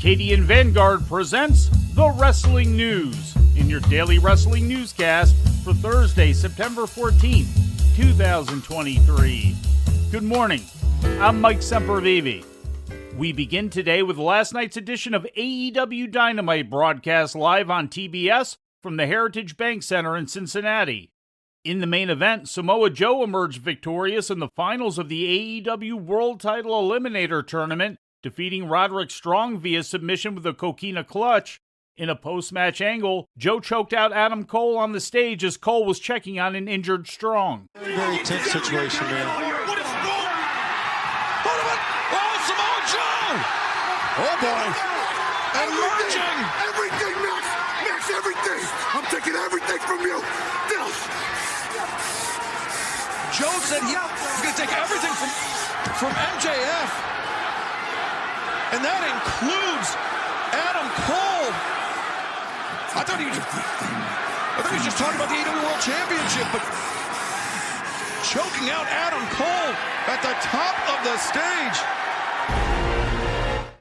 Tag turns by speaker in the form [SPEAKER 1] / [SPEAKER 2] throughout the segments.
[SPEAKER 1] Arcadian Vanguard presents The Wrestling News in your daily wrestling newscast for Thursday, September 14th, 2023. Good morning. I'm Mike Sempervive. We begin today with last night's edition of AEW Dynamite, broadcast live on TBS from the Heritage Bank Center in Cincinnati. In the main event, Samoa Joe emerged victorious in the finals of the AEW World Title Eliminator Tournament, defeating Roderick Strong via submission with a coquina clutch. In a post-match angle, Joe choked out Adam Cole on the stage as Cole was checking on an injured Strong.
[SPEAKER 2] Very tense situation, man.
[SPEAKER 3] What is wrong? Oh, Samoa Joe!
[SPEAKER 2] Oh, boy.
[SPEAKER 3] Emerging!
[SPEAKER 4] Everything, Max! Max, everything! I'm taking everything from you!
[SPEAKER 3] Joe said he's going to take everything from MJF. And that includes Adam Cole. I thought he was just talking about the AEW World Championship, but choking out Adam Cole at the top of the stage.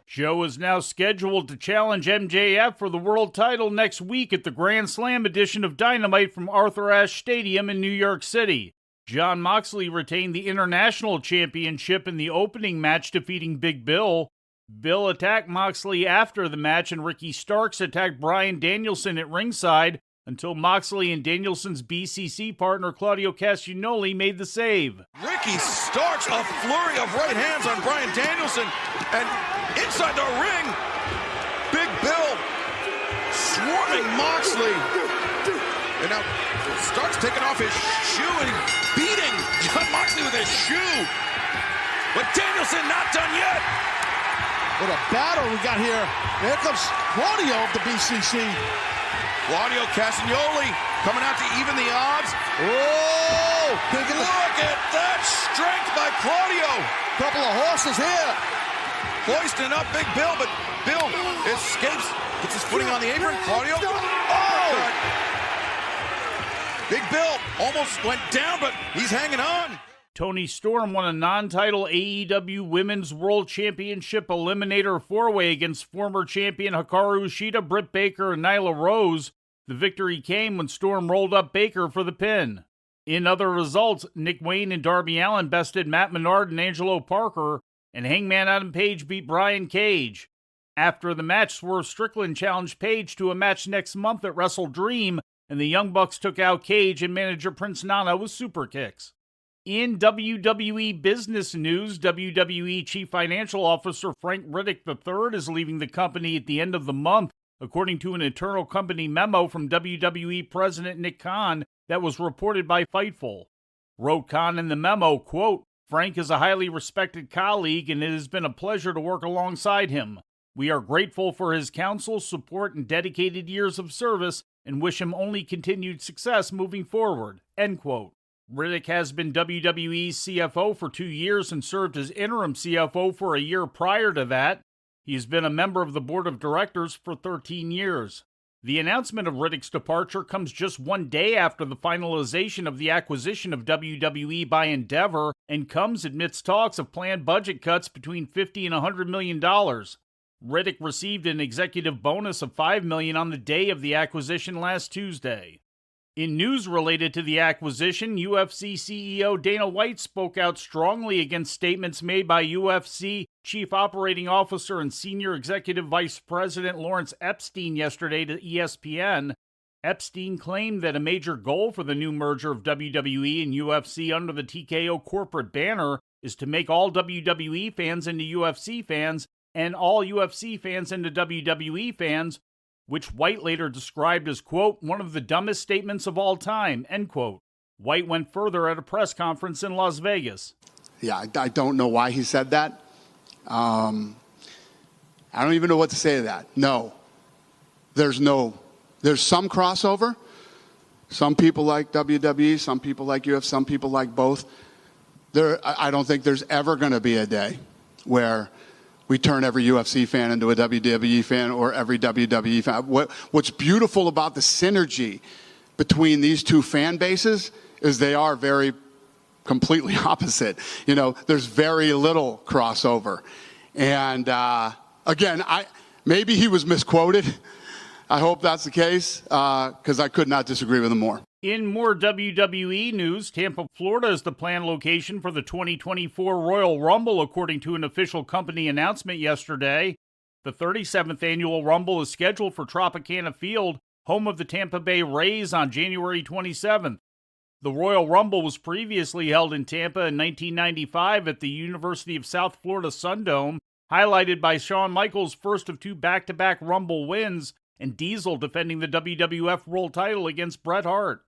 [SPEAKER 1] Joe is now scheduled to challenge MJF for the world title next week at the Grand Slam edition of Dynamite from Arthur Ashe Stadium in New York City. Jon Moxley retained the International Championship in the opening match, defeating Big Bill. Bill attacked Moxley after the match, and Ricky Starks attacked Bryan Danielson at ringside until Moxley and Danielson's BCC partner Claudio Castagnoli made the save.
[SPEAKER 3] Ricky Starks, a flurry of right hands on Bryan Danielson, and inside the ring, Big Bill swarming Moxley. And now Starks taking off his shoe and beating Jon Moxley with his shoe. But Danielson not done yet.
[SPEAKER 2] What a battle we got here. Here comes Claudio of the BCC.
[SPEAKER 3] Claudio Castagnoli coming out to even the odds.
[SPEAKER 2] Oh!
[SPEAKER 3] Look at that strength by Claudio.
[SPEAKER 2] Couple of horses here.
[SPEAKER 3] Hoisting up Big Bill, but Bill escapes. Gets his footing on the apron. Claudio. Oh! Big Bill almost went down, but he's hanging on.
[SPEAKER 1] Toni Storm won a non-title AEW Women's World Championship Eliminator 4-way against former champion Hikaru Shida, Britt Baker, and Nyla Rose. The victory came when Storm rolled up Baker for the pin. In other results, Nick Wayne and Darby Allin bested Matt Menard and Angelo Parker, and Hangman Adam Page beat Brian Cage. After the match, Swerve Strickland challenged Page to a match next month at Wrestle Dream, and the Young Bucks took out Cage and manager Prince Nana with super kicks. In WWE Business news, WWE Chief Financial Officer Frank Riddick III is leaving the company at the end of the month, according to an internal company memo from WWE President Nick Khan that was reported by Fightful. Wrote Khan in the memo, quote, "Frank is a highly respected colleague and it has been a pleasure to work alongside him. We are grateful for his counsel, support, and dedicated years of service and wish him only continued success moving forward," end quote. Riddick has been WWE's CFO for 2 years and served as interim CFO for a year prior to that. He has been a member of the board of directors for 13 years. The announcement of Riddick's departure comes just 1 day after the finalization of the acquisition of WWE by Endeavor and comes amidst talks of planned budget cuts between $50 and $100 million. Riddick received an executive bonus of $5 million on the day of the acquisition last Tuesday. In news related to the acquisition, UFC CEO Dana White spoke out strongly against statements made by UFC Chief Operating Officer and Senior Executive Vice President Lawrence Epstein yesterday to ESPN. Epstein claimed that a major goal for the new merger of WWE and UFC under the TKO corporate banner is to make all WWE fans into UFC fans and all UFC fans into WWE fans, which White later described as, quote, "one of the dumbest statements of all time," end quote. White went further at a press conference in Las Vegas.
[SPEAKER 4] Yeah, I don't know why he said that. I don't even know what to say to that. No. There's some crossover. Some people like WWE, some people like UFC, some people like both. I don't think there's ever going to be a day where we turn every UFC fan into a WWE fan or every WWE fan. What's beautiful about the synergy between these two fan bases is they are very completely opposite. You know, there's very little crossover. And again, Maybe he was misquoted. I hope that's the case, because I could not disagree with him more.
[SPEAKER 1] In more WWE news, Tampa, Florida is the planned location for the 2024 Royal Rumble, according to an official company announcement yesterday. The 37th annual Rumble is scheduled for Tropicana Field, home of the Tampa Bay Rays, on January 27th. The Royal Rumble was previously held in Tampa in 1995 at the University of South Florida Sundome, highlighted by Shawn Michaels' first of two back-to-back Rumble wins and Diesel defending the WWF World title against Bret Hart.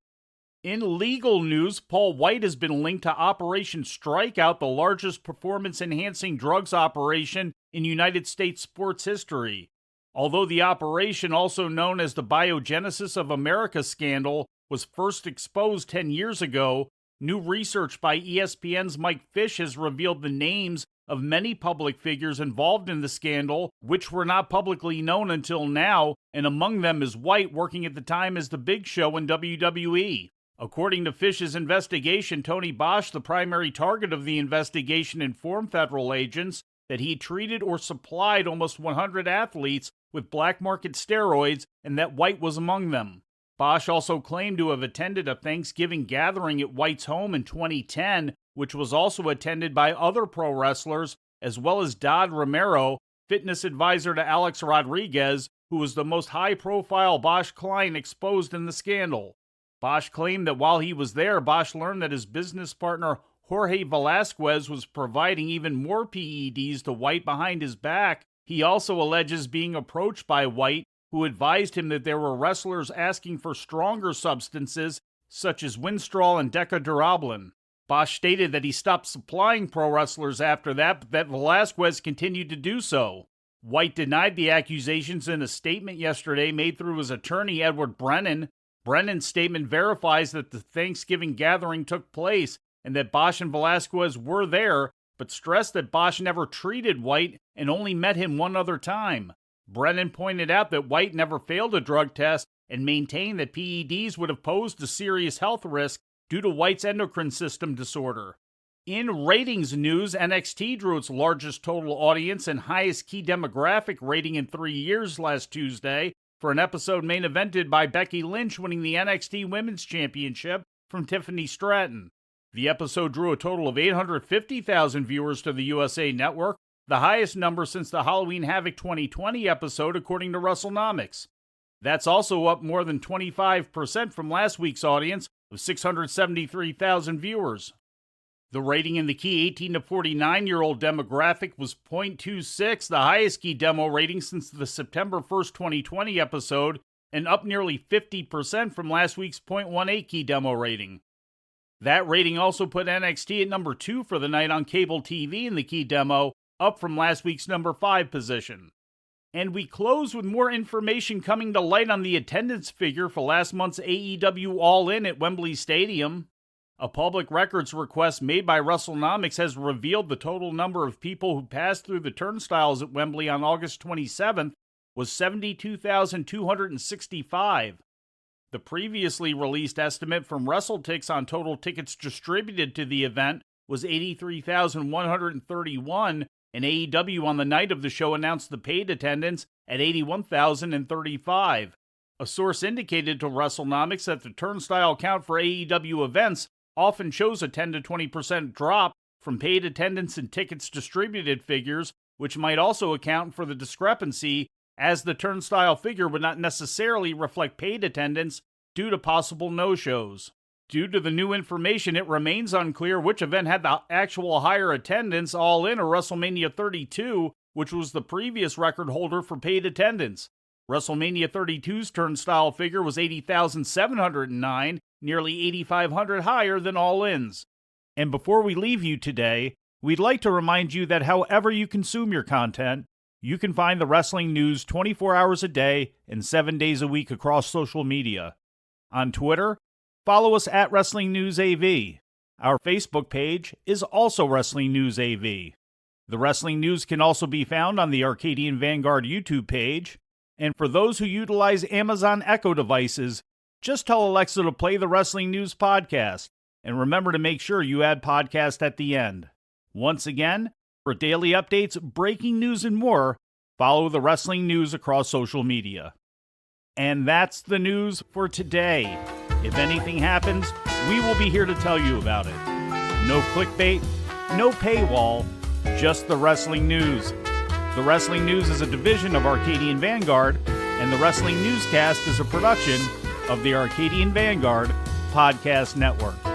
[SPEAKER 1] In legal news, Paul White has been linked to Operation Strikeout, the largest performance-enhancing drugs operation in United States sports history. Although the operation, also known as the Biogenesis of America scandal, was first exposed 10 years ago, new research by ESPN's Mike Fish has revealed the names of many public figures involved in the scandal, which were not publicly known until now, and among them is White, working at the time as the Big Show in WWE. According to Fish's investigation, Tony Bosch, the primary target of the investigation, informed federal agents that he treated or supplied almost 100 athletes with black market steroids and that White was among them. Bosch also claimed to have attended a Thanksgiving gathering at White's home in 2010, which was also attended by other pro wrestlers, as well as Dodd Romero, fitness advisor to Alex Rodriguez, who was the most high-profile Bosch client exposed in the scandal. Bosch claimed that while he was there, Bosch learned that his business partner Jorge Velasquez was providing even more PEDs to White behind his back. He also alleges being approached by White, who advised him that there were wrestlers asking for stronger substances, such as Winstrol and Decadurabolin. Bosch stated that he stopped supplying pro wrestlers after that, but that Velasquez continued to do so. White denied the accusations in a statement yesterday made through his attorney, Edward Brennan. Brennan's statement verifies that the Thanksgiving gathering took place and that Bosch and Velasquez were there, but stressed that Bosch never treated White and only met him one other time. Brennan pointed out that White never failed a drug test and maintained that PEDs would have posed a serious health risk due to White's endocrine system disorder. In ratings news, NXT drew its largest total audience and highest key demographic rating in 3 years last Tuesday for an episode main evented by Becky Lynch winning the NXT Women's Championship from Tiffany Stratton. The episode drew a total of 850,000 viewers to the USA Network, the highest number since the Halloween Havoc 2020 episode, according to WrestleNomics. That's also up more than 25% from last week's audience of 673,000 viewers. The rating in the key 18 to 49-year-old demographic was .26, the highest key demo rating since the September 1st, 2020 episode, and up nearly 50% from last week's .18 key demo rating. That rating also put NXT at number 2 for the night on cable TV in the key demo, up from last week's number 5 position. And we close with more information coming to light on the attendance figure for last month's AEW All In at Wembley Stadium. A public records request made by WrestleNomics has revealed the total number of people who passed through the turnstiles at Wembley on August 27th was 72,265. The previously released estimate from WrestleTix on total tickets distributed to the event was 83,131, and AEW on the night of the show announced the paid attendance at 81,035. A source indicated to WrestleNomics that the turnstile count for AEW events often shows a 10 to 20% drop from paid attendance and tickets distributed figures, which might also account for the discrepancy, as the turnstile figure would not necessarily reflect paid attendance due to possible no-shows. Due to the new information, it remains unclear which event had the actual higher attendance, All In or WrestleMania 32, which was the previous record holder for paid attendance. WrestleMania 32's turnstile figure was 80,709, nearly 8,500 higher than All In's. And before we leave you today, we'd like to remind you that however you consume your content, you can find the wrestling news 24 hours a day and 7 days a week across social media. On Twitter, follow us at Wrestling News AV. Our Facebook page is also Wrestling News AV. The Wrestling News can also be found on the Arcadian Vanguard YouTube page. And for those who utilize Amazon Echo devices, just tell Alexa to play the Wrestling News podcast. And remember to make sure you add podcast at the end. Once again, for daily updates, breaking news, and more, Follow the wrestling news across social media. And that's the news for today. If anything happens, we will be here to tell you about it. No clickbait, no paywall, just the wrestling news. The Wrestling News is a division of Arcadian Vanguard, and the Wrestling Newscast is a production of the Arcadian Vanguard Podcast Network.